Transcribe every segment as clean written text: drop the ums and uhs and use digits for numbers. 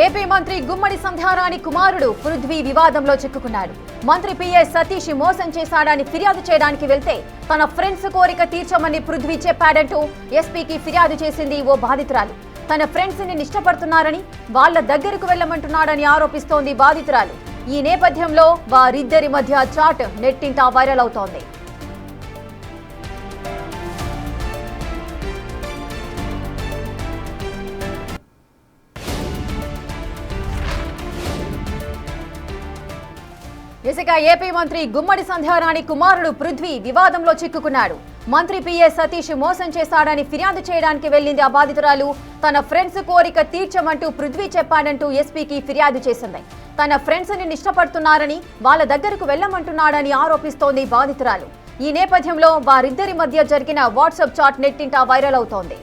AP మంత్రి గుమ్మడి సంధ్యారాణి కుమారుడు పృథ్వీ వివాదంలో చిక్కుకున్నాడు. మంత్రి పిఎస్ సతీష్ మోసం చేశాడని ఫిర్యాదు చేయడానికి వెళ్తే తన ఫ్రెండ్స్ కోరిక తీర్చమని పృథ్వీ చెప్పాడంటూ ఎస్పీకి ఫిర్యాదు చేసింది ఓ బాధితురాలు. తన ఫ్రెండ్స్ ని ఇష్టపడుతున్నారని వాళ్ళ దగ్గరకు వెళ్లమంటున్నాడని ఆరోపిస్తోంది బాధితురాలు. ఈ నేపథ్యంలో వారిద్దరి మధ్య చాట్ నెట్టింటా వైరల్ అవుతోంది. ఇసుగా ఏపీ మంత్రి గుమ్మడి సంధ్యారాణి కుమారుడు పృథ్వీ వివాదంలో చిక్కుకున్నాడు. మంత్రి పిఎస్ సతీష్ మోసం చేశాడని ఫిర్యాదు చేయడానికి వెళ్లింది ఆ బాధితురాలు. తన ఫ్రెండ్స్ కోరిక తీర్చమంటూ పృథ్వీ చెప్పాడంటూ ఎస్పీకి ఫిర్యాదు చేసింది. తన ఫ్రెండ్స్ ని ఇష్టపడుతున్నారని వాళ్ళ దగ్గరకు వెళ్లమంటున్నాడని ఆరోపిస్తోంది బాధితురాలు. ఈ నేపథ్యంలో వారిద్దరి మధ్య జరిగిన వాట్సాప్ చాట్ నెట్టింటా వైరల్ అవుతోంది.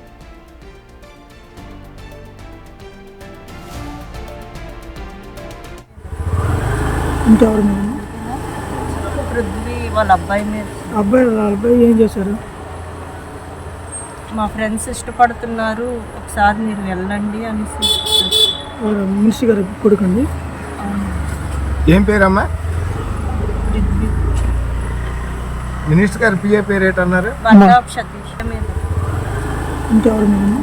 పృథ్వీ వాళ్ళ అబ్బాయి ఏం చేశారు? మా ఫ్రెండ్స్ ఇష్టపడుతున్నారు, ఒకసారి మీరు వెళ్ళండి అనేసి. మినిస్టర్ గారు కొడుకండి. ఏం పేరమ్మా? పృథ్వీ మినిస్టర్ గారు పిఏ పేరు ఏంటన్నారు? సతీష్ మీద. ఇంకెవరు మీరు?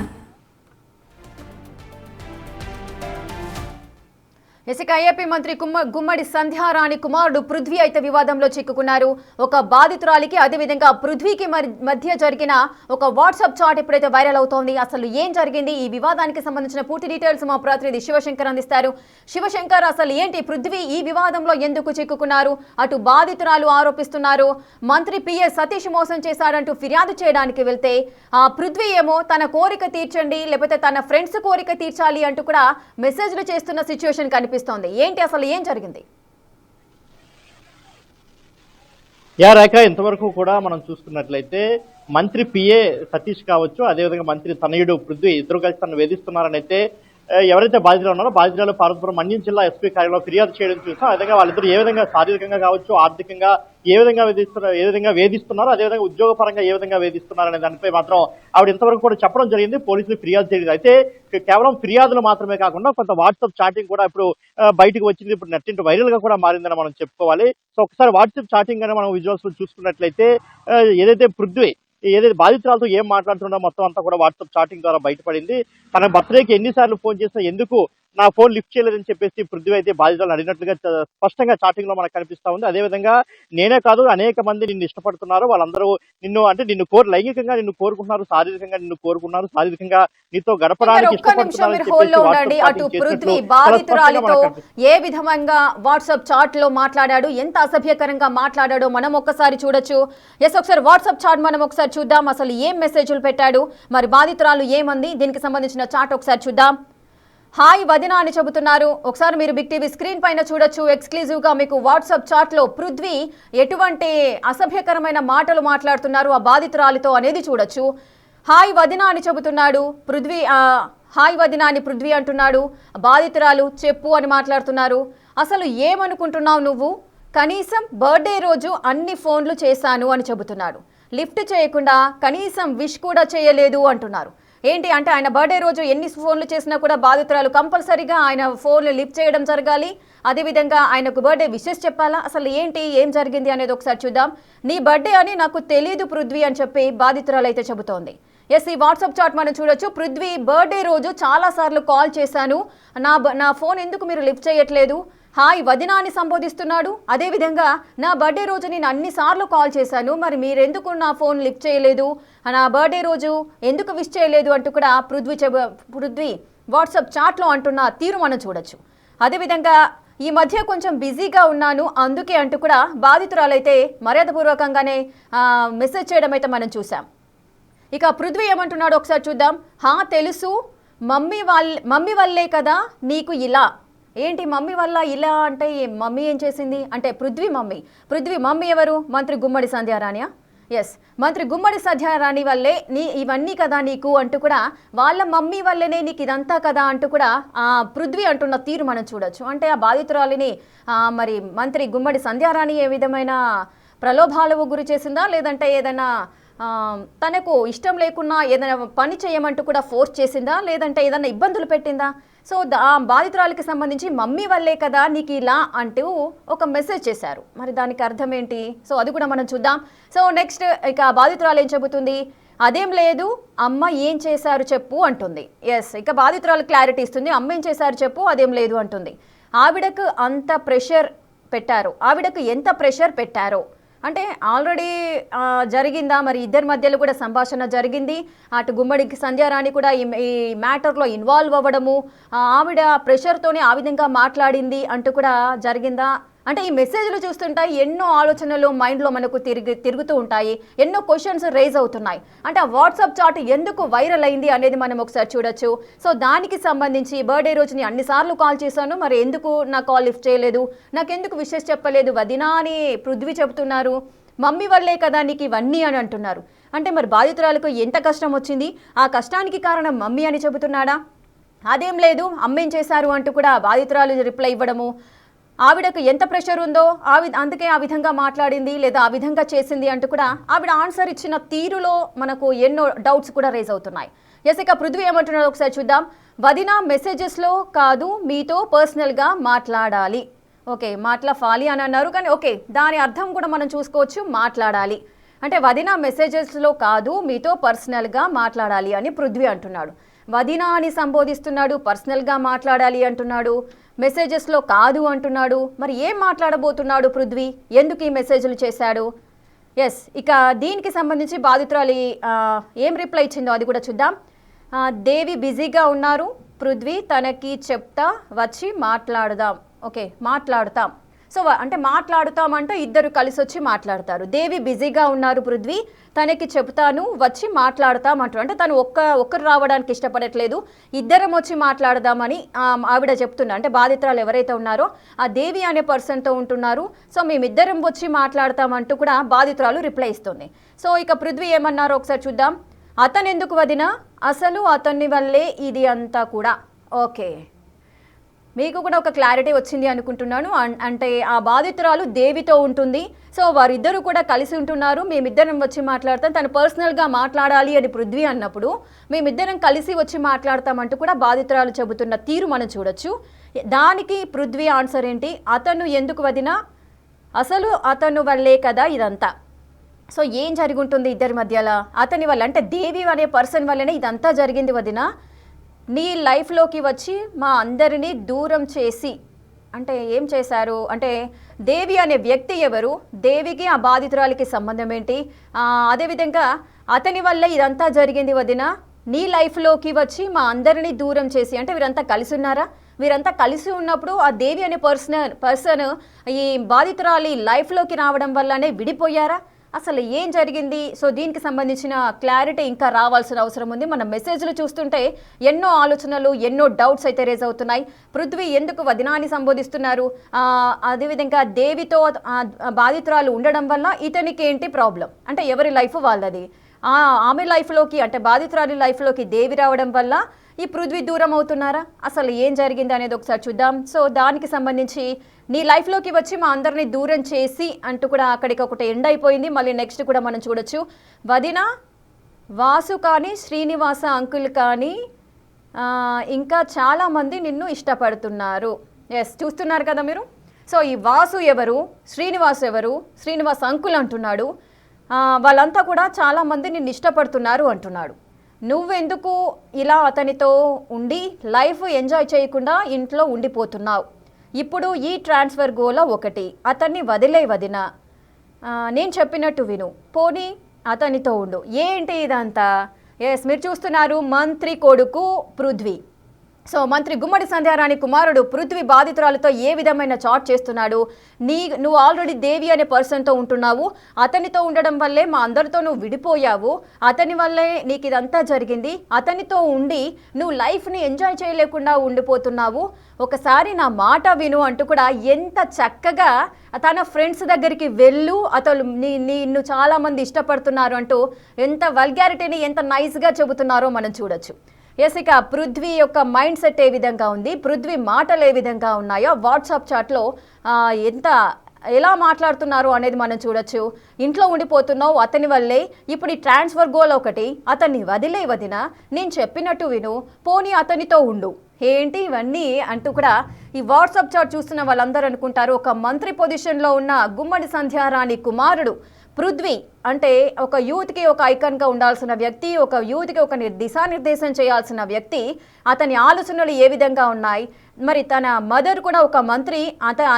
ఇసుక ఏపీ మంత్రి గుమ్మడి సంధ్యారాణి కుమారుడు పృథ్వీ అయితే వివాదంలో చిక్కుకున్నారు. ఒక బాధితురాలికి అదేవిధంగా పృథ్వీకి మధ్య జరిగిన ఒక వాట్సాప్ చాట్ ఇప్పుడైతే వైరల్ అవుతోంది. అసలు ఏం జరిగింది, ఈ వివాదానికి సంబంధించిన పూర్తి డీటెయిల్స్ మా ప్రతినిధి శివశంకర్ అందిస్తారు. శివశంకర్, అసలు ఏంటి పృథ్వీ ఈ వివాదంలో ఎందుకు చిక్కుకున్నారు? అటు బాధితురాలు ఆరోపిస్తున్నారు మంత్రి పిఎస్ సతీష్ మోసం చేశాడంటూ ఫిర్యాదు చేయడానికి వెళ్తే ఆ పృథ్వీ ఏమో తన కోరిక తీర్చండి, లేకపోతే తన ఫ్రెండ్స్ కోరిక తీర్చాలి అంటూ కూడా మెసేజ్లు చేస్తున్న సిచ్యువేషన్ కనిపిస్తుంది. ఏంటి అసలు ఏం జరిగింది? రేఖ, ఇంతవరకు కూడా మనం చూసుకున్నట్లయితే మంత్రి పిఏ సతీష్ కావచ్చు, అదేవిధంగా మంత్రి తనయుడు పృథ్వీ ఇద్దరు కలిసి తను వేధిస్తున్నారని అయితే ఎవరైతే బాధితులు ఉన్నారో బాధితులు పార్వతీపురం మన్యం జిల్లా ఎస్పీ కార్యాలయంలో ఫిర్యాదు చేయడం చూసాం. అదేవిధంగా వాళ్ళిద్దరు ఏ విధంగా శారీరకంగా కావచ్చు, ఆర్థికంగా ఏ విధంగా వేధిస్తున్నారు, అదేవిధంగా ఉద్యోగపరంగా ఏ విధంగా వేధిస్తున్నారు అనే దానిపై మాత్రం ఆవిడ ఇంతవరకు కూడా చెప్పడం జరిగింది. పోలీసులు ఫిర్యాదు చేయలేదు. అయితే కేవలం ఫిర్యాదులు మాత్రమే కాకుండా కొంత వాట్సాప్ చాటింగ్ కూడా ఇప్పుడు బయటకు వచ్చింది. ఇప్పుడు నెట్టింటి వైరల్ గా కూడా మారిందని మనం చెప్పుకోవాలి. సో ఒకసారి వాట్సాప్ చాటింగ్ అని మనం విజువల్స్ చూసుకున్నట్లయితే ఏదైతే పృథ్వీ బాధితురాలతో ఏం మాట్లాడుతుండో మొత్తం అంతా కూడా వాట్సాప్ చాటింగ్ ద్వారా బయటపడింది. తన బర్త్డేకి ఎన్నిసార్లు ఫోన్ చేసినా ఎందుకు నా ఫోన్ లిఫ్ట్ చేయలేదని చెప్పేసి పృథ్వీ అయితే బాధితులను అడిగినట్లుగా స్పష్టంగా చాటింగ్ లో మనకు కనిపిస్తా ఉంది. అదేవిధంగా నేనే కాదు, అనేక మంది నిన్ను ఇష్టపడుతున్నారు, వాళ్ళందరూ నిన్ను లైంగికంగా నిన్ను కోరుకుంటున్నారు, శారీరకంగా నిన్ను కోరుకున్నారు, శారీరకంగా నీతో గడపడానికి ఇష్టపడుతున్నారు. అటు పృథ్వీ బాధితురాలితో ఏ విధంగా వాట్సాప్ చాట్ లో మాట్లాడాడు, ఎంత అసభ్యకరంగా మాట్లాడాడో మనం ఒక్కసారి చూడొచ్చు. ఒకసారి వాట్సాప్ చాట్ మనం ఒకసారి చూద్దాం. అసలు ఏం మెసేజ్లు పెట్టాడు, మరి బాధితురాలు ఏమంది, దీనికి సంబంధించిన చాట్ ఒకసారి చూద్దాం. హాయ్ వదిన అని చెబుతున్నారు. ఒకసారి మీరు బిగ్ టీవీ స్క్రీన్ పైన చూడొచ్చు. ఎక్స్క్లూజివ్ గా మీకు వాట్సాప్ చాట్ లో పృథ్వీ ఎటువంటి అసభ్యకరమైన మాటలు మాట్లాడుతున్నారు ఆ బాధితురాలితో అనేది చూడొచ్చు. హాయ్ వదిన అని చెబుతున్నాడు పృథ్వీ. హాయ్ వదిన అని పృథ్వీ అంటున్నాడు. బాధితురాలు చెప్పు అని మాట్లాడుతున్నారు. అసలు ఏమనుకుంటున్నావు నువ్వు, కనీసం బర్త్డే రోజు అన్ని ఫోన్లు చేశాను అని చెబుతున్నాడు. లిఫ్ట్ చేయకుండా కనీసం విష్ కూడా చేయలేదు అంటున్నారు. ఏంటి అంటే ఆయన బర్త్డే రోజు ఎన్ని ఫోన్లు చేసినా కూడా బాధితురాలు కంపల్సరీగా ఆయన ఫోన్లు లిఫ్ట్ చేయడం జరగాలి, అదేవిధంగా ఆయనకు బర్త్డే విషెస్ చెప్పాలా, అసలు ఏంటి ఏం జరిగింది అనేది ఒకసారి చూద్దాం. నీ బర్త్డే అని నాకు తెలియదు పృథ్వీ అని చెప్పి బాధితురాలు అయితే చెబుతోంది. ఈ వాట్సాప్ చాట్ మనం చూడొచ్చు. పృథ్వీ బర్త్డే రోజు చాలా సార్లు కాల్ చేశాను, నా ఫోన్ ఎందుకు మీరు లిఫ్ట్ చేయట్లేదు, హాయ్ వదినా అని సంబోధిస్తున్నాడు. అదేవిధంగా నా బర్త్డే రోజు నేను అన్నిసార్లు కాల్ చేశాను, మరి మీరెందుకు నా ఫోన్ లిఫ్ట్ చేయలేదు, నా బర్త్డే రోజు ఎందుకు విష్ చేయలేదు అంటూ కూడా పృథ్వీ వాట్సాప్ చాట్లో అంటున్న తీరు మనం చూడొచ్చు. అదేవిధంగా ఈ మధ్య కొంచెం బిజీగా ఉన్నాను అందుకే అంటూ కూడా బాధితురాలైతే మర్యాదపూర్వకంగానే మెసేజ్ చేయడం అయితే మనం చూసాం. ఇక పృథ్వీ ఏమంటున్నాడు ఒకసారి చూద్దాం. తెలుసు, మమ్మీ వల్లే కదా నీకు ఇలా. ఏంటి మమ్మీ వల్ల ఇలా అంటే మమ్మీ ఏం చేసింది అంటే పృథ్వీ మమ్మీ ఎవరు? మంత్రి గుమ్మడి సంధ్యారాణియా? మంత్రి గుమ్మడి సంధ్యారాణి వల్లే ఇవన్నీ కదా నీకు అంటూ కూడా, వాళ్ళ మమ్మీ వల్లనే నీకు ఇదంతా కదా అంటూ కూడా పృథ్వీ అంటున్న తీరు మనం చూడొచ్చు. అంటే ఆ బాధితురాలిని మరి మంత్రి గుమ్మడి సంధ్యారాణి ఏ విధమైన ప్రలోభాలకు గురి చేసిందా, లేదంటే ఏదైనా తనకు ఇష్టం లేకున్నా ఏదైనా పని చేయమంటూ కూడా ఫోర్స్ చేసిందా, లేదంటే ఏదైనా ఇబ్బందులు పెట్టిందా? సో ఆ బాధితురాలికి సంబంధించి మమ్మీ వల్లే కదా నీకు ఇలా అంటూ ఒక మెసేజ్ చేశారు. మరి దానికి అర్థం ఏంటి? సో అది కూడా మనం చూద్దాం. సో నెక్స్ట్ ఇక బాధితురాలు ఏం చెబుతుంది? అదేం లేదు, అమ్మ ఏం చేశారు చెప్పు అంటుంది. ఎస్, ఇక బాధితురాలు క్లారిటీ ఇస్తుంది. అమ్మ ఏం చేశారు చెప్పు, అదేం లేదు అంటుంది. ఆవిడకు అంత ప్రెషర్ పెట్టారు, ఆవిడకు ఎంత ప్రెషర్ పెట్టారో అంటే ఆల్రెడీ జరిగిందా? మరి ఇద్దరి మధ్యలో కూడా సంభాషణ జరిగింది. అటు గుమ్మడికి సంధ్యారాణి కూడా ఈ మ్యాటర్లో ఇన్వాల్వ్ అవ్వడము, ఆవిడ ప్రెషర్తోనే ఆ విధంగా మాట్లాడింది అంటూ కూడా జరిగిందా? అంటే ఈ మెసేజ్లు చూస్తుంటే ఎన్నో ఆలోచనలు మైండ్లో మనకు తిరుగుతూ ఉంటాయి, ఎన్నో క్వశ్చన్స్ రేజ్ అవుతున్నాయి. అంటే ఆ వాట్సాప్ చాట్ ఎందుకు వైరల్ అయింది అనేది మనం ఒకసారి చూడొచ్చు. సో దానికి సంబంధించి బర్త్డే రోజుని అన్నిసార్లు కాల్ చేశాను, మరి ఎందుకు నా కాల్ లిఫ్ట్ చేయలేదు, నాకెందుకు విషెస్ చెప్పలేదు వదినా అని పృథ్వీ చెబుతున్నారు. మమ్మీ వల్లే కదా నీకు ఇవన్నీ అని అంటున్నారు. అంటే మరి బాధితురాలకు ఎంత కష్టం వచ్చింది, ఆ కష్టానికి కారణం మమ్మీ అని చెబుతున్నాడా? అదేం లేదు, అమ్మేం చేశారు అంటూ కూడా బాధితురాలు రిప్లై ఇవ్వడము, ఆవిడకు ఎంత ప్రెషర్ ఉందో అందుకే ఆ విధంగా మాట్లాడింది లేదా ఆ విధంగా చేసింది అంటూ కూడా ఆవిడ ఆన్సర్ ఇచ్చిన తీరులో మనకు ఎన్నో డౌట్స్ కూడా రేజ్ అవుతున్నాయి. ఎస్, ఇక పృథ్వీ ఏమంటున్నారో ఒకసారి చూద్దాం. వదిన మెసేజెస్లో కాదు మీతో పర్సనల్గా మాట్లాడాలి. ఓకే, మాట్లాడాలి అని అన్నారు, కానీ ఓకే దాని అర్థం కూడా మనం చూసుకోవచ్చు, మాట్లాడాలి అంటే వదిన మెసేజెస్లో కాదు మీతో పర్సనల్గా మాట్లాడాలి అని పృథ్వీ అంటున్నాడు. వదిన అని సంబోధిస్తున్నాడు, పర్సనల్గా మాట్లాడాలి అంటున్నాడు, మెసేజెస్లో కాదు అంటున్నాడు. మరి ఏం మాట్లాడబోతున్నాడు పృథ్వీ, ఎందుకు ఈ మెసేజ్లు చేశాడు? ఎస్, ఇక దీనికి సంబంధించి బాధితురాలి ఏం రిప్లై ఇచ్చిందో అది కూడా చూద్దాం. దేవి బిజీగా ఉన్నారు, పృథ్వీ తనకి చెప్తా వచ్చి మాట్లాడదాం. ఓకే, మాట్లాడతాం. సో అంటే మాట్లాడుతామంటే ఇద్దరు కలిసి వచ్చి మాట్లాడతారు. దేవి బిజీగా ఉన్నారు, పృథ్వీ తనకి చెప్తాను వచ్చి మాట్లాడతాం అంటారు. అంటే తను ఒక్కరు రావడానికి ఇష్టపడట్లేదు, ఇద్దరం వచ్చి మాట్లాడదామని ఆవిడ చెప్తున్నారు. అంటే బాధితురాలు ఎవరైతే ఉన్నారో ఆ దేవి అనే పర్సన్తో ఉంటున్నారు. సో మేమిద్దరం వచ్చి మాట్లాడతామంటూ కూడా బాధితురాలు రిప్లై ఇస్తుంది. సో ఇక పృథ్వీ ఏమన్నారో ఒకసారి చూద్దాం. అతను ఎందుకు వదిన, అసలు అతని వల్లే ఇది అంతా కూడా. ఓకే, మీకు కూడా ఒక క్లారిటీ వచ్చింది అనుకుంటున్నాను. అంటే ఆ బాధితురాలు దేవితో ఉంటుంది, సో వారిద్దరూ కూడా కలిసి ఉంటున్నారు, మేమిద్దరం వచ్చి మాట్లాడతాం, తను పర్సనల్గా మాట్లాడాలి అని పృథ్వీ అన్నప్పుడు మేమిద్దరం కలిసి వచ్చి మాట్లాడతామంటూ కూడా బాధితురాలు చెబుతున్న తీరు మనం చూడొచ్చు. దానికి పృథ్వీ ఆన్సర్ ఏంటి? అతను ఎందుకు వదినా, అసలు అతను వల్లే కదా ఇదంతా. సో ఏం జరిగి ఉంటుంది ఇద్దరి మధ్యలో? అతని వల్ల అంటే దేవి అనే పర్సన్ వల్లనే ఇదంతా జరిగింది వదినా. నీ లైఫ్లోకి వచ్చి మా అందరినీ దూరం చేసి, అంటే ఏం చేశారు అంటే దేవి అనే వ్యక్తి ఎవరు, దేవికి ఆ బాధితురాలికి సంబంధం ఏంటి, అదేవిధంగా అతని వల్ల ఇదంతా జరిగింది వదిన. నీ లైఫ్లోకి వచ్చి మా అందరినీ దూరం చేసి, అంటే వీరంతా కలిసి ఉన్నారా? వీరంతా కలిసి ఉన్నప్పుడు ఆ దేవి అనే పర్సన్ ఈ బాధితురాలి లైఫ్లోకి రావడం వల్లనే విడిపోయారా? అసలు ఏం జరిగింది? సో దీనికి సంబంధించిన క్లారిటీ ఇంకా రావాల్సిన అవసరం ఉంది. మన మెసేజ్లు చూస్తుంటే ఎన్నో ఆలోచనలు, ఎన్నో డౌట్స్ అయితే రేజ్ అవుతున్నాయి. పృథ్వీ ఎందుకు వదినాన్ని సంబోధిస్తున్నారు, అదేవిధంగా దేవితో బాధితురాలు ఉండడం వల్ల ఇతనికి ఏంటి ప్రాబ్లం, అంటే ఎవరి లైఫ్ వాళ్ళది. ఆమె లైఫ్లోకి అంటే బాధితురాలి లైఫ్లోకి దేవి రావడం వల్ల ఈ పృథ్వీ దూరం అవుతున్నారా? అసలు ఏం జరిగింది అనేది ఒకసారి చూద్దాం. సో దానికి సంబంధించి నీ లైఫ్లోకి వచ్చి మా అందరినీ దూరం చేసి అంటూ కూడా అక్కడికి ఒకటి ఎండ్ అయిపోయింది. మళ్ళీ నెక్స్ట్ కూడా మనం చూడొచ్చు. వదిన, వాసు కానీ శ్రీనివాస అంకుల్ కానీ ఇంకా చాలామంది నిన్ను ఇష్టపడుతున్నారు. ఎస్, చూస్తున్నారు కదా మీరు. సో ఈ వాసు ఎవరు, శ్రీనివాస్ ఎవరు, శ్రీనివాస్ అంకుల్ అంటున్నాడు. వాళ్ళంతా కూడా చాలామంది నిన్ను ఇష్టపడుతున్నారు అంటున్నాడు. నువ్వెందుకు ఇలా అతనితో ఉండి లైఫ్ ఎంజాయ్ చేయకుండా ఇంట్లో ఉండిపోతున్నావు? ఇప్పుడు ఈ ట్రాన్స్ఫర్ గోల ఒకటి, అతన్ని వదిలే వదిన, నేను చెప్పినట్టు విను, పోనీ అతనితో ఉండు. ఏంటి ఇదంతా? ఎస్, మీరు చూస్తున్నారు మంత్రి కొడుకు పృథ్వీ. సో మంత్రి గుమ్మడి సంధ్యారాణి కుమారుడు పృథ్వీ బాధితురాలతో ఏ విధమైన చాట్ చేస్తున్నాడు. నువ్వు ఆల్రెడీ దేవి అనే పర్సన్తో ఉంటున్నావు, అతనితో ఉండడం వల్లే మా అందరితో నువ్వు విడిపోయావు, అతని వల్లే నీకు ఇదంతా జరిగింది, అతనితో ఉండి నువ్వు లైఫ్ని ఎంజాయ్ చేయలేకుండా ఉండిపోతున్నావు, ఒకసారి నా మాట విను అంటూ కూడా ఎంత చక్కగా తన ఫ్రెండ్స్ దగ్గరికి వెళ్ళు, అతను నిన్ను చాలామంది ఇష్టపడుతున్నారు అంటూ ఎంత వల్గారిటీని ఎంత నైస్గా చెబుతున్నారో మనం చూడొచ్చు. ఎస్, ఇక పృథ్వీ యొక్క మైండ్ సెట్ ఏ విధంగా ఉంది, పృథ్వీ మాటలు ఏ విధంగా ఉన్నాయో వాట్సాప్ చాట్లో ఎంత ఎలా మాట్లాడుతున్నారు అనేది మనం చూడొచ్చు. ఇంట్లో ఉండిపోతున్నావు అతని వల్లే, ఇప్పుడు ఈ ట్రాన్స్ఫర్ గోల్ ఒకటి, అతన్ని వదిన నేను చెప్పినట్టు విను, పోనీ అతనితో ఉండు, ఏంటి ఇవన్నీ అంటూ కూడా ఈ వాట్సాప్ చాట్ చూస్తున్న వాళ్ళందరూ అనుకుంటారు ఒక మంత్రి పొజిషన్లో ఉన్న గుమ్మడి సంధ్యారాణి కుమారుడు పృథ్వీ అంటే ఒక యూత్కి ఒక ఐకాన్గా ఉండాల్సిన వ్యక్తి, ఒక యూత్కి ఒక దిశానిర్దేశం చేయాల్సిన వ్యక్తి, అతని ఆలోచనలు ఏ విధంగా ఉన్నాయి, మరి తన మదర్ కూడా ఒక మంత్రి,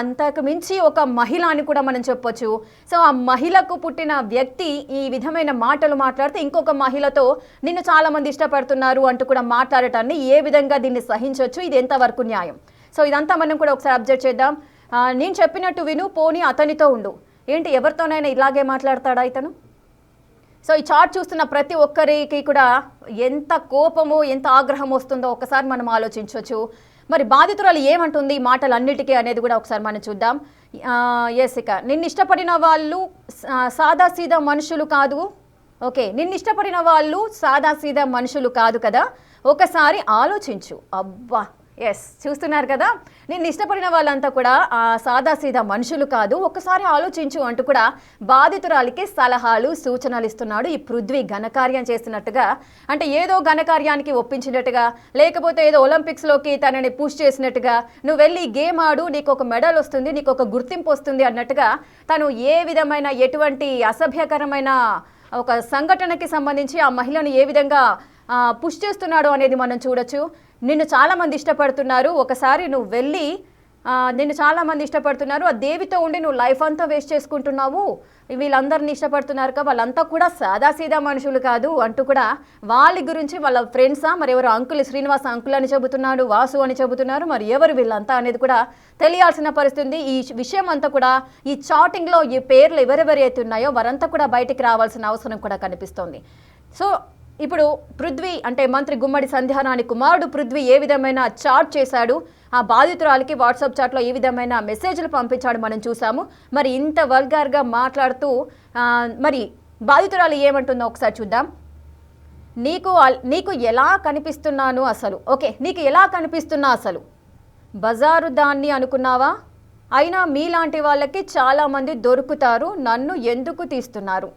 అంతకు మించి ఒక మహిళ అని కూడా మనం చెప్పొచ్చు. సో ఆ మహిళకు పుట్టిన వ్యక్తి ఈ విధమైన మాటలు మాట్లాడితే ఇంకొక మహిళతో నిన్ను చాలామంది ఇష్టపడుతున్నారు అంటూ కూడా మాట్లాడటాన్ని ఏ విధంగా దీన్ని సహించవచ్చు, ఇది ఎంతవరకు న్యాయం? సో ఇదంతా మనం కూడా ఒకసారి అబ్జర్వ్ చేద్దాం. నేను చెప్పినట్టు విను, పోనీ అతనితో ఉండు, ఏంటి ఎవరితోనైనా ఇలాగే మాట్లాడతాడా ఇతను? సో ఈ చాట్ చూస్తున్న ప్రతి ఒక్కరికి కూడా ఎంత కోపము ఎంత ఆగ్రహం వస్తుందో ఒకసారి మనం ఆలోచించవచ్చు. మరి బాధితురాలు ఏమంటుంది ఈ మాటలన్నిటికీ అనేది కూడా ఒకసారి మనం చూద్దాం. ఇక నిన్ను ఇష్టపడిన వాళ్ళు సాదాసీదా మనుషులు కాదు, ఓకే, నిన్ను ఇష్టపడిన వాళ్ళు సాదాసీదా మనుషులు కాదు కదా, ఒకసారి ఆలోచించు. అబ్బా, ఎస్, చూస్తున్నారు కదా, నిన్ను ఇష్టపడిన వాళ్ళంతా కూడా సాదాసీదా మనుషులు కాదు, ఒకసారి ఆలోచించు అంటూ కూడా బాధితురాలికి సలహాలు సూచనలు ఇస్తున్నాడు ఈ పృథ్వీ. ఘనకార్యం చేస్తున్నట్టుగా, అంటే ఏదో ఘనకార్యానికి ఒప్పించినట్టుగా, లేకపోతే ఏదో ఒలింపిక్స్లోకి తనని పుష్ చేసినట్టుగా, నువ్వు వెళ్ళి గేమ్ ఆడు, నీకు ఒక మెడల్ వస్తుంది, నీకు ఒక గుర్తింపు వస్తుంది అన్నట్టుగా తను ఏ విధమైన ఎటువంటి అసభ్యకరమైన ఒక సంఘటనకి సంబంధించి ఆ మహిళను ఏ విధంగా పుష్ చేస్తున్నాడు అనేది మనం చూడొచ్చు. నిన్ను చాలామంది ఇష్టపడుతున్నారు, ఒకసారి నువ్వు వెళ్ళి నిన్ను చాలామంది ఇష్టపడుతున్నారు, ఆ దేవితో ఉండి నువ్వు లైఫ్ అంతా వేస్ట్ చేసుకుంటున్నావు, వీళ్ళందరినీ ఇష్టపడుతున్నారు కదా, వాళ్ళంతా కూడా సాదాసీదా మనుషులు కాదు అంటూ కూడా వాళ్ళ గురించి వాళ్ళ ఫ్రెండ్సా, మరి ఎవరు అంకుల్ శ్రీనివాస్ అంకుల్ అని చెబుతున్నాడు, వాసు అని చెబుతున్నారు, మరి ఎవరు వీళ్ళంతా అనేది కూడా తెలియాల్సిన పరిస్థితి. ఈ విషయం అంతా కూడా ఈ చాటింగ్లో ఈ పేర్లు ఎవరెవరైతే ఉన్నాయో వారంతా కూడా బయటికి రావాల్సిన అవసరం కూడా కనిపిస్తోంది. సో ఇప్పుడు పృథ్వీ అంటే మంత్రి గుమ్మడి సంధ్యారాణి కుమారుడు పృథ్వీ ఏ విధమైన చాట్ చేశాడు, ఆ బాధితురాలికి వాట్సాప్ చాట్లో ఏ విధమైన మెసేజ్లు పంపించాడు మనం చూసాము. మరి ఇంత వల్గార్గా మాట్లాడుతూ మరి బాధితురాలు ఏమంటుందో ఒకసారి చూద్దాం. నీకు ఎలా కనిపిస్తున్నాను అసలు, ఓకే, నీకు ఎలా కనిపిస్తున్నా అసలు, బజారు దాన్ని అనుకున్నావా? అయినా మీలాంటి వాళ్ళకి చాలామంది దొరుకుతారు, నన్ను ఎందుకు తీస్తున్నారు?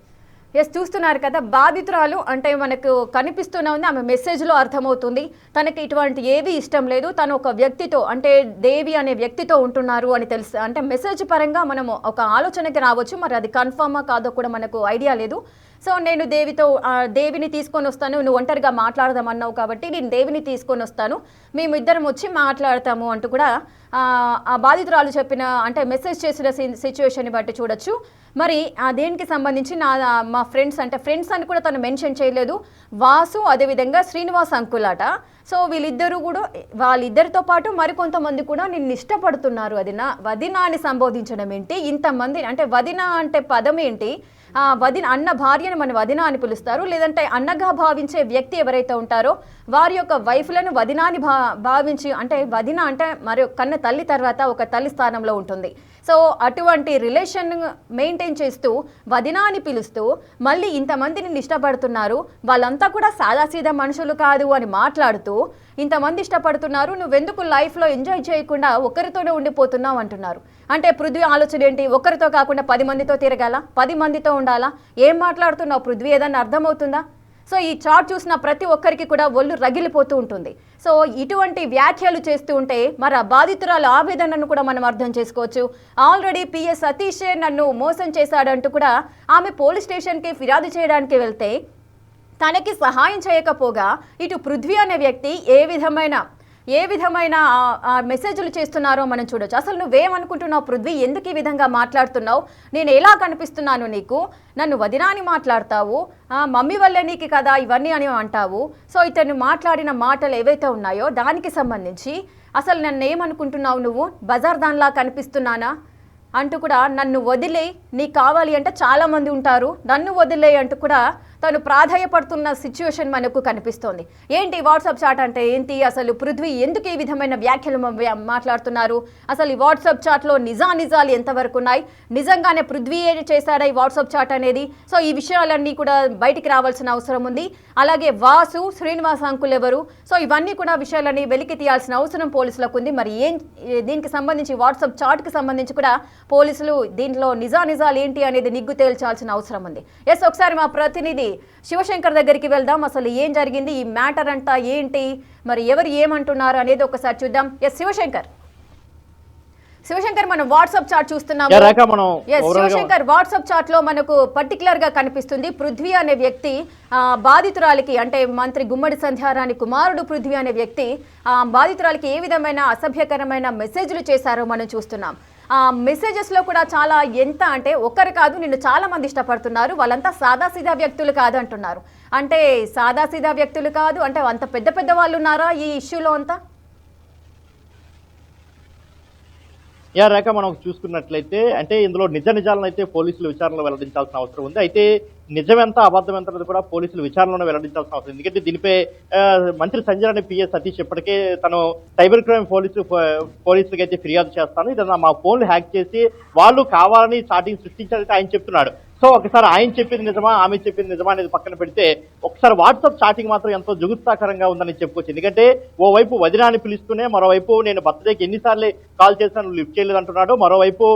ఎస్, చూస్తున్నారు కదా, బాధితురాలు అంటే మనకు కనిపిస్తూనే ఉంది, ఆమె మెసేజ్లో అర్థమవుతుంది తనకి ఇటువంటి ఏవి ఇష్టం లేదు, తను ఒక వ్యక్తితో అంటే దేవి అనే వ్యక్తితో ఉంటున్నారు అని తెలుసు. అంటే మెసేజ్ పరంగా మనము ఒక ఆలోచనకి రావచ్చు, మరి అది కన్ఫర్మా కాదో కూడా మనకు ఐడియా లేదు. సో నేను దేవిని తీసుకొని వస్తాను, నువ్వు ఒంటరిగా మాట్లాడదామన్నావు కాబట్టి నేను దేవిని తీసుకొని వస్తాను, మేము ఇద్దరం వచ్చి మాట్లాడతాము అంటూ కూడా ఆ బాధితురాలు చెప్పిన అంటే మెసేజ్ చేసిన సిచ్యువేషన్ని బట్టి చూడొచ్చు. మరి దేనికి సంబంధించి మా ఫ్రెండ్స్ అంటే ఫ్రెండ్స్ అని కూడా తను మెన్షన్ చేయలేదు, వాసు అదేవిధంగా శ్రీనివాస్ అంకుల్ అట. సో వీళ్ళిద్దరూ కూడా వాళ్ళిద్దరితో పాటు మరికొంతమంది కూడా నిన్ను ఇష్టపడుతున్నారు. వదిన అని సంబోధించడం ఏంటి, ఇంతమంది అంటే వదిన అంటే పదం ఏంటి, వదిన అన్న భార్యను మన వదిన అని పిలుస్తారు, లేదంటే అన్నగా భావించే వ్యక్తి ఎవరైతే ఉంటారో వారి యొక్క వైఫ్లను వదినాని భావించి, అంటే వదిన అంటే మరి కన్న తల్లి తర్వాత ఒక తల్లి స్థానంలో ఉంటుంది. సో అటువంటి రిలేషన్ మెయింటైన్ చేస్తూ వదిన అని పిలుస్తూ మళ్ళీ ఇంతమందిని ఇష్టపడుతున్నారు, వాళ్ళంతా కూడా సాదాసీదా మనుషులు కాదు అని మాట్లాడుతూ ఇంతమంది ఇష్టపడుతున్నారు, నువ్వెందుకు లైఫ్లో ఎంజాయ్ చేయకుండా ఒకరితోనే ఉండిపోతున్నావు అంటున్నారు. అంటే పృథ్వీ ఆలోచన ఏంటి, ఒకరితో కాకుండా 10 మందితో తిరగాల, 10 మందితో ఉండాలా, ఏం మాట్లాడుతున్నావు పృథ్వీ, ఏదన్నా అర్థమవుతుందా? సో ఈ చాట్ చూసిన ప్రతి ఒక్కరికి కూడా ఒళ్ళు రగిలిపోతూ ఉంటుంది. సో ఇటువంటి వ్యాఖ్యలు చేస్తూ ఉంటే మరి ఆ బాధితురాలు ఆవేదనను కూడా మనం అర్థం చేసుకోవచ్చు. ఆల్రెడీ పిఎస్ సతీషే నన్ను మోసం చేశాడంటూ కూడా ఆమె పోలీస్ స్టేషన్కి ఫిర్యాదు చేయడానికి వెళ్తే తనకి సహాయం చేయకపోగా ఇటు పృథ్వీ అనే వ్యక్తి ఏ విధమైన మెసేజ్లు చేస్తున్నారో మనం చూడొచ్చు. అసలు నువ్వేమనుకుంటున్నావు పృథ్వీ, ఎందుకు ఈ విధంగా మాట్లాడుతున్నావు, నేను ఎలా కనిపిస్తున్నాను నీకు, నన్ను వదినాని మాట్లాడతావు, మమ్మీ వల్లే నీకు కదా ఇవన్నీ అని అంటావు. సో ఇతను మాట్లాడిన మాటలు ఏవైతే ఉన్నాయో దానికి సంబంధించి అసలు నన్ను ఏమనుకుంటున్నావు, నువ్వు బజార్ దానిలా కనిపిస్తున్నానా అంటూ కూడా నన్ను వదిలే, నీకు కావాలి అంటే చాలామంది ఉంటారు, నన్ను వదిలే అంటూ కూడా తను ప్రాధాయపడుతున్న సిచ్యువేషన్ మనకు కనిపిస్తోంది. ఏంటి వాట్సాప్ చాట్ అంటే ఏంటి, అసలు పృథ్వీ ఎందుకు ఈ విధమైన వ్యాఖ్యలు మాట్లాడుతున్నారు, అసలు ఈ వాట్సాప్ చాట్లో నిజాలు ఎంతవరకు ఉన్నాయి, నిజంగానే పృథ్వీ చేశాడా ఈ వాట్సాప్ చాట్ అనేది. సో ఈ విషయాలన్నీ కూడా బయటికి రావాల్సిన అవసరం ఉంది. అలాగే వాసు, శ్రీనివాస్ అంకుల్ ఎవరు, సో ఇవన్నీ కూడా విషయాలని వెలికి తీయాల్సిన అవసరం పోలీసులకు ఉంది. మరి దీనికి సంబంధించి వాట్సాప్ చాట్కి సంబంధించి కూడా పోలీసులు దీంట్లో నిజాలు ఏంటి అనేది నిగ్గు తేల్చాల్సిన అవసరం ఉంది. ఎస్, ఒకసారి మా ప్రతినిధి శివశంకర్ దగ్గరికి వెళ్దాం. అసలు ఏం జరిగింది, ఈ మ్యాటర్ అంతా ఏంటి, మరి ఎవరు ఏమంటున్నారు అనేది ఒకసారి చూద్దాం. ఎస్ శివశంకర్, మనం వాట్సాప్ చాట్ చూస్తున్నాము. శివశంకర్, వాట్సాప్ చాట్ లో మనకు పర్టికులర్ గా కనిపిస్తుంది పృథ్వీ అనే వ్యక్తి బాధితురాలికి, అంటే మంత్రి గుమ్మడి సంధ్యారాణి కుమారుడు పృథ్వీ అనే వ్యక్తి బాధితురాలికి ఏ విధమైన అసభ్యకరమైన మెసేజ్లు చేశారో మనం చూస్తున్నాం. ఆ మెసేజెస్లో కూడా చాలా ఎంత అంటే ఒక్కరు కాదు, నిన్ను చాలా మంది ఇష్టపడుతున్నారు, వాళ్ళంతా సాదాసీదా వ్యక్తులు కాదు అంటున్నారు. అంటే సాదాసీదా వ్యక్తులు కాదు అంటే అంత పెద్ద వాళ్ళు ఉన్నారా ఈ ఇష్యూలో అంతా? రేఖ, మనం చూసుకున్నట్లయితే అంటే ఇందులో నిజాలను అయితే పోలీసులు విచారణలో వెల్లడించాల్సిన అవసరం ఉంది. అయితే నిజమెంత అబద్ధం ఎంత అనేది కూడా పోలీసులు విచారణలో వెల్లడించాల్సిన అవసరం. ఎందుకంటే దీనిపై మంత్రి సంజయ్ పిఏ సతీష్ ఇప్పటికే తను సైబర్ క్రైమ్ పోలీసులకి అయితే ఫిర్యాదు చేస్తాను, ఇదన్నా మా ఫోన్లు హ్యాక్ చేసి వాళ్ళు కావాలని చాటింగ్ సృష్టించారైతే ఆయన చెప్తున్నాడు. సో ఒకసారి ఆయన చెప్పింది నిజమా, ఆమె చెప్పింది నిజమా అనేది పక్కన పెడితే ఒకసారి వాట్సాప్ చాటింగ్ మాత్రం ఎంతో జుగుత్సాకరంగా ఉందని చెప్పుకోవచ్చు. ఎందుకంటే ఓవైపు వదినాన్ని పిలుస్తూనే మరోవైపు నేను బర్త్డేకి ఎన్నిసార్లు కాల్ చేసినా నువ్వు లిఫ్ట్ చేయలేదు అంటున్నాడు. మరోవైపు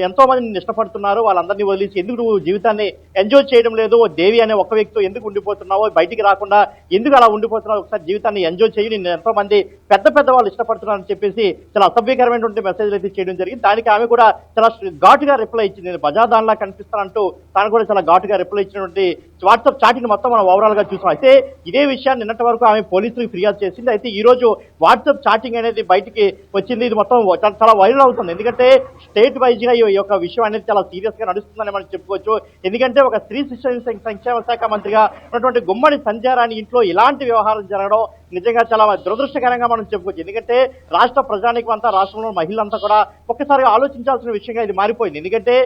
ఎంతో మంది నిన్ను ఇష్టపడుతున్నారు, వాళ్ళందరినీ వదిలేసి ఎందుకు నువ్వు జీవితాన్ని ఎంజాయ్ చేయడం లేదు, దేవి అనే ఒక వ్యక్తితో ఎందుకు ఉండిపోతున్నావో, బయటికి రాకుండా ఎందుకు అలా ఉండిపోతున్నావు, ఒకసారి జీవితాన్ని ఎంజాయ్ చేయి, నిన్ను ఎంతో మంది పెద్ద వాళ్ళు ఇష్టపడుతున్నారని చెప్పేసి చాలా అసభ్యకరమైనటువంటి మెసేజ్లు అయితే చేయడం జరిగింది. దానికి ఆమె కూడా చాలా ఘాటుగా రిప్లై ఇచ్చింది. నేను బజాదాన్లా కనిపిస్తానంటూ తాను కూడా చాలా ఘాటుగా రిప్లై ఇచ్చినటువంటి వాట్సాప్ చాటింగ్ మొత్తం మనం ఓవరాల్ గా చూసాం. అయితే ఇదే విషయాన్ని నిన్నటి వరకు ఆమె పోలీసులకు ఫిర్యాదు చేసింది. అయితే ఈ రోజు వాట్సాప్ చాటింగ్ అనేది బయటికి వచ్చింది. ఇది మొత్తం చాలా వైరల్ అవుతుంది. ఎందుకంటే స్టేట్ వైజ్ గా ఈ యొక్క విషయం అనేది చాలా సీరియస్ గా నడుస్తుందని మనం చెప్పుకోవచ్చు. ఎందుకంటే ఒక స్త్రీ శిశు సంక్షేమ శాఖ మంత్రిగా ఉన్నటువంటి గుమ్మడి సంధ్యా రాణి ఇంట్లో ఇలాంటి వ్యవహారం జరగడం నిజంగా చాలా దురదృష్టకరంగా మనం చెప్పుకోవచ్చు. ఎందుకంటే రాష్ట్ర ప్రజానికం అంతా, రాష్ట్రంలో మహిళలంతా కూడా ఒక్కసారిగా ఆలోచించాల్సిన విషయంగా ఇది మారిపోయింది. ఎందుకంటే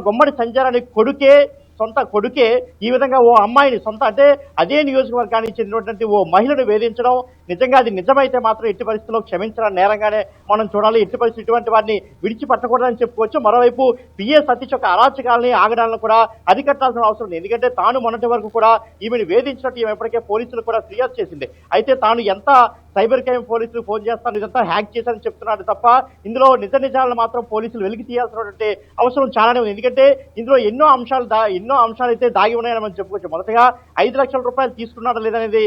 గుమ్మడి సంధ్యా రాణి సొంత కొడుకే ఈ విధంగా ఓ అమ్మాయిని అంటే అదే నియోజకవర్గానికి చెందినటువంటి ఓ మహిళను వేధించడం నిజంగా అది నిజమైతే మాత్రం ఎట్టి పరిస్థితుల్లో క్షమించడం నేరంగానే మనం చూడాలి. ఎట్టి పరిస్థితి ఇటువంటి వారిని విడిచిపెట్టకూడదని చెప్పుకోవచ్చు. మరోవైపు పిఏ సతీష్ యొక్క అరాచకాలని ఆగడాలను కూడా అరికట్టాల్సిన అవసరం ఉంది. ఎందుకంటే తాను మొన్నటి వరకు కూడా ఈమెను వేధించినట్టు ఈమె ఇప్పటికే పోలీసులు కూడా ఫిర్యాదు చేసింది. అయితే తాను ఎంత సైబర్ క్రైమ్ పోలీసులు ఫోన్ చేస్తాను, ఇదంతా హ్యాక్ చేశారని చెప్తున్నాడు తప్ప ఇందులో నిజాలను మాత్రం పోలీసులు వెలికి తీయాల్సినటువంటి అవసరం చాలానే ఉంది. ఎందుకంటే ఇందులో ఎన్నో అంశాలు అయితే దాగి ఉన్నాయని మనం చెప్పుకోవచ్చు. మొదటగా 5 లక్షల రూపాయలు తీసుకున్నాడా లేదనేది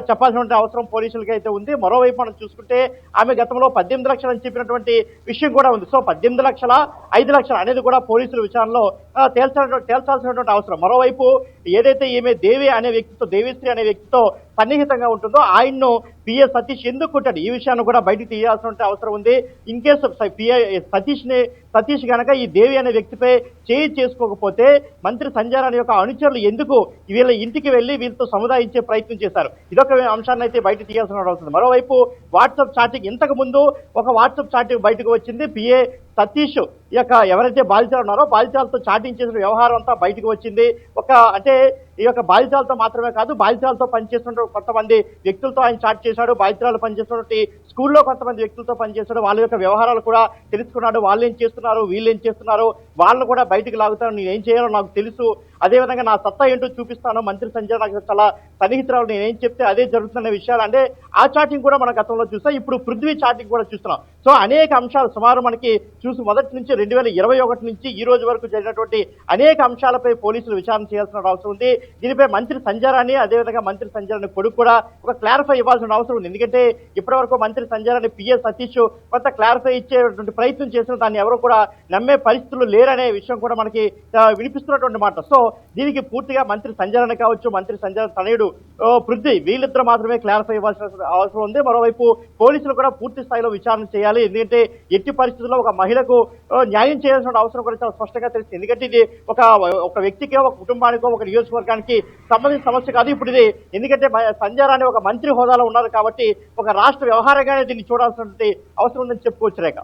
చెప్పాల్సినటువంటి అవసరం పోలీసులకి అయితే ఉంది. మరోవైపు మనం చూసుకుంటే ఆమె గతంలో 18 లక్షలు అని చెప్పినటువంటి విషయం కూడా ఉంది. సో 18 లక్షల 5 లక్షలు అనేది కూడా పోలీసుల విచారణలో తేల్చాల్సినటువంటి అవసరం. మరోవైపు ఏదైతే ఈమె దేవిశ్రీ అనే వ్యక్తితో సన్నిహితంగా ఉంటుందో ఆయన్ను పిఏ సతీష్ ఎందుకు కొట్టాడు, ఈ విషయాన్ని కూడా బయటకు తీయాల్సిన అవసరం ఉంది. ఇన్ కేసు సతీష్ గనక ఈ దేవి అనే వ్యక్తిపై చేయి చేసుకోకపోతే మంత్రి సంజయ్ రాణి యొక్క అనుచరులు ఎందుకు వీళ్ళ ఇంటికి వెళ్లి వీళ్ళతో సముదాయించే ప్రయత్నం చేశారు, ఇదొక అంశాన్ని అయితే బయట తీయాల్సిన అవసరం. మరోవైపు వాట్సాప్ చాటింగ్, ఇంతకు ముందు ఒక వాట్సాప్ చాటింగ్ బయటకు వచ్చింది. పిఏ సతీష్ ఎవరైతే బాధితులు ఉన్నారో బాధితులతో చాటింగ్ చేసిన వ్యవహారం అంతా బయటకు వచ్చింది. అంటే ఈ యొక్క బాధితులతో మాత్రమే కాదు, బాధితులతో పనిచేస్తున్న కొంతమంది వ్యక్తులతో ఆయన చాట్ చేశాడు. బాధితురాలు పనిచేస్తున్నటువంటి స్కూల్లో కొంతమంది వ్యక్తులతో పనిచేశాడు. వాళ్ళ యొక్క వ్యవహారాలు కూడా తెలుసుకున్నాడు. వాళ్ళు ఏం చేస్తున్నారు, వీళ్ళు ఏం చేస్తున్నారు, వాళ్ళను కూడా బయటకు లాగుతాను, నేను ఏం చేయాలో నాకు తెలుసు, అదేవిధంగా నా సత్తా ఏంటో చూపిస్తాను, మంత్రి సంజయ్ నాకు చాలా సన్నిహితురాలు, నేను ఏం చెప్తే అదే జరుగుతున్న విషయాలు. అంటే ఆ చాటింగ్ కూడా మన గతంలో చూస్తాం. ఇప్పుడు పృథ్వీ చాటింగ్ కూడా చూస్తున్నాం. సో అనేక అంశాలు సుమారు మనకి మొదటి నుంచి 2021 నుంచి ఈ రోజు వరకు జరిగినటువంటి అనేక అంశాలపై పోలీసులు విచారణ చేయాల్సిన అవసరం ఉంది. దీనిపై మంత్రి సంజయ్ రాణి, అదేవిధంగా మంత్రి సంజయ్ రాణి కొడుకు కూడా ఒక క్లారిఫై ఇవ్వాల్సిన అవసరం ఉంది. ఎందుకంటే ఇప్పటి వరకు మంత్రి సంజయ్ రాణి పిఏ సతీష్ కొంత క్లారిఫై ఇచ్చేటువంటి ప్రయత్నం చేసిన దాన్ని ఎవరు కూడా నమ్మే పరిస్థితులు లేరనే విషయం కూడా మనకి వినిపిస్తున్నటువంటి మాట. సో దీనికి పూర్తిగా మంత్రి సంజయ్ రాణి కావచ్చు, మంత్రి సంజయ్ తనయుడు పృథ్వీ, వీళ్ళిద్దరు మాత్రమే క్లారిఫై ఇవ్వాల్సిన అవసరం ఉంది. మరోవైపు పోలీసులు కూడా పూర్తి స్థాయిలో విచారణ చేయాలి. ఎందుకంటే ఎట్టి పరిస్థితుల్లో ఒక మహిళకు న్యాయం చేయాల్సిన అవసరం కూడా చాలా స్పష్టంగా తెలుస్తుంది. ఎందుకంటే ఇది ఒక వ్యక్తికి, ఒక కుటుంబానికో, ఒక నియోజకవర్గానికి సంబంధించిన సమస్య కాదు. ఇప్పుడు ఇది ఎందుకంటే సంజయ్ రాణి ఒక మంత్రి హోదాలో ఉన్నారు కాబట్టి ఒక రాష్ట్ర వ్యవహారంగానే దీన్ని చూడాల్సినటువంటి అవసరం ఉందని చెప్పుకోవచ్చు. రేఖ,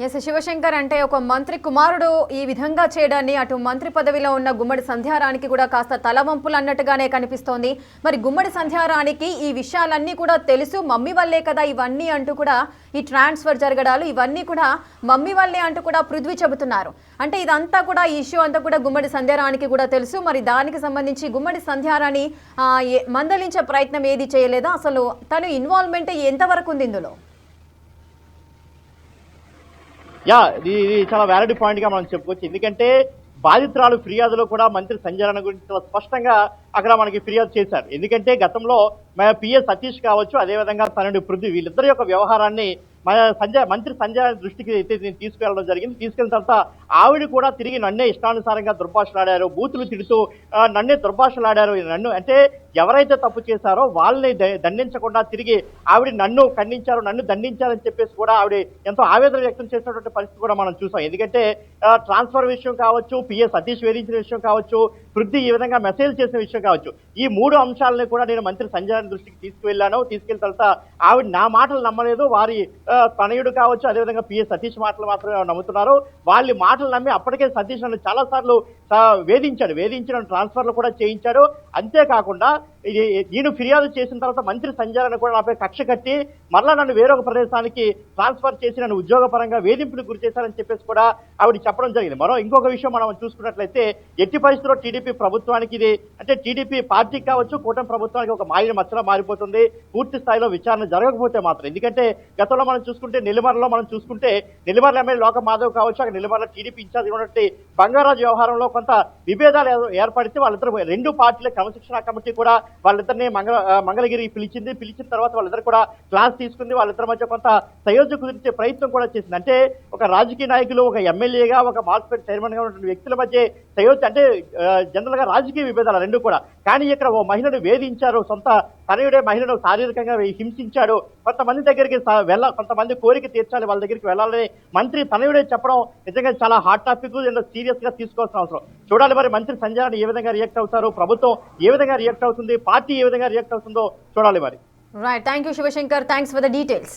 ఎస్ శివశంకర్, అంటే ఒక మంత్రి కుమారుడు ఈ విధంగా చేయడాన్ని అటు మంత్రి పదవిలో ఉన్న గుమ్మడి సంధ్యారానికి కూడా కాస్త తలవంపులు అన్నట్టుగానే కనిపిస్తోంది. మరి గుమ్మడి సంధ్యారానికి ఈ విషయాలన్నీ కూడా తెలుసు, మమ్మీ వల్లే కదా ఇవన్నీ అంటూ కూడా ఈ ట్రాన్స్ఫర్ జరగడాలు ఇవన్నీ కూడా మమ్మీ వల్లే అంటూ కూడా పృథ్వీ చెబుతున్నారు. అంటే ఇదంతా కూడా ఈ ఇష్యూ అంతా కూడా గుమ్మడి సంధ్యారానికి కూడా తెలుసు. మరి దానికి సంబంధించి గుమ్మడి సంధ్యారాన్ని మందలించే ప్రయత్నం ఏది చేయలేదా? అసలు తను ఇన్వాల్వ్మెంట్ ఎంతవరకు ఉంది ఇందులో? ఇది చాలా వ్యాలిడ్ పాయింట్ గా మనం చెప్పుకోవచ్చు. ఎందుకంటే బాధితురాలు ఫిర్యాదులో కూడా మంత్రి సంజయ్ గురించి చాలా స్పష్టంగా అక్కడ మనకి ఫిర్యాదు చేశారు. ఎందుకంటే గతంలో పిఏ సతీష్ కావచ్చు, అదేవిధంగా తనయుడు పృథ్వీ, వీళ్ళిద్దరి యొక్క వ్యవహారాన్ని మంత్రి సంజయ్ దృష్టికి అయితే నేను తీసుకెళ్లడం జరిగింది. తీసుకెళ్లిన తర్వాత ఆవిడ కూడా తిరిగి నన్నే ఇష్టానుసారంగా దుర్భాషలాడారు, బూతులు తిడుతూ నన్నే దుర్భాషలాడారు. నన్ను అంటే ఎవరైతే తప్పు చేశారో వాళ్ళని దండించకుండా తిరిగి ఆవిడ నన్ను ఖండించారు, నన్ను దండించారని చెప్పేసి కూడా ఆవిడ ఎంతో ఆవేదన వ్యక్తం చేసినటువంటి పరిస్థితి కూడా మనం చూసాం. ఎందుకంటే ట్రాన్స్ఫర్ విషయం కావచ్చు, పిఏ సతీష్ వేధించిన విషయం కావచ్చు, పృథ్వీ ఈ విధంగా మెసేజ్ చేసిన విషయం కావచ్చు, ఈ 3 అంశాలని కూడా నేను మంత్రి సంజయ్ దృష్టికి తీసుకెళ్లిన తర్వాత ఆవిడ నా మాటలు నమ్మలేదు. వారి తనయుడు కావచ్చు, అదేవిధంగా పిఏ సతీష్ మాటలు మాత్రమే నమ్ముతున్నారు. వాళ్ళ మాటలు నమ్మి అప్పటికే సతీష్ నన్ను చాలా సార్లు వేధించిన ట్రాన్స్ఫర్లు కూడా చేయించాడు. అంతేకాకుండా నేను ఫిర్యాదు చేసిన తర్వాత మంత్రి సంజయ్ కూడా నాపై కక్ష కట్టి మరలా నన్ను వేరొక ప్రదేశానికి ట్రాన్స్ఫర్ చేసి నన్ను ఉద్యోగపరంగా వేధింపులకు గురి చేశారని చెప్పేసి కూడా ఆవిడ చెప్పడం జరిగింది. ఇంకొక విషయం మనం చూసుకున్నట్లయితే ఎట్టి పరిస్థితుల్లో టీడీపీ ప్రభుత్వానికి ఇది అంటే టీడీపీ పార్టీకి కావచ్చు, కూటమి ప్రభుత్వానికి ఒక మాయన మచ్చలా మారిపోతుంది పూర్తి స్థాయిలో విచారణ జరగకపోతే మాత్రం. ఎందుకంటే గతంలో మనం చూసుకుంటే నెల్లిమర్లలో నెల్లిమర్ల ఎమ్మెల్యే లోక మాధవ్ కావచ్చు, అక్కడ నెల్లిమర్ల టీడీపీ ఇన్ఛార్జ్ ఉన్నటువంటి బంగారాజు వ్యవహారంలో కొంత విభేదాలు ఏర్పడితే వాళ్ళిద్దరు 2 పార్టీల క్రమశిక్షణ కమిటీ కూడా వాళ్ళిద్దరిని మంగళగిరికి పిలిచిన తర్వాత వాళ్ళిద్దరు కూడా క్లాస్ తీసుకుంది. వాళ్ళిద్దరి మధ్య కొంత సయోధ్య కుదిర్చే ప్రయత్నం కూడా చేసింది. అంటే ఒక రాజకీయ నాయకులు, ఒక ఎమ్మెల్యేగా, ఒక మార్కెట్ చైర్మన్ గా ఉన్నటువంటి వ్యక్తుల మధ్య సయోధ్య అంటే జనరల్ గా రాజకీయ విభేదాలు 2 కూడా. కానీ ఇక్కడ ఓ మహిళను వేధించారు, సొంత తనయుడే మహిళను శారీరకంగా హింసించాడు, కొంతమంది దగ్గరికి కొంతమంది కోరిక తీర్చాలి, వాళ్ళ దగ్గరికి వెళ్ళాలని మంత్రి తనయుడే చెప్పడం నిజంగా చాలా హాట్ టాపిక్, సీరియస్ గా తీసుకోవాల్సిన అవసరం. చూడాలి మరి మంత్రి సంజయ్ ఏ విధంగా రియాక్ట్ అవుతారు, ప్రభుత్వం ఏ విధంగా రియాక్ట్ అవుతుంది, పార్టీ ఏ విధంగా రియాక్ట్ అవుతుందో చూడాలి మరి. Right, thank you Shivashankar, thanks for the details.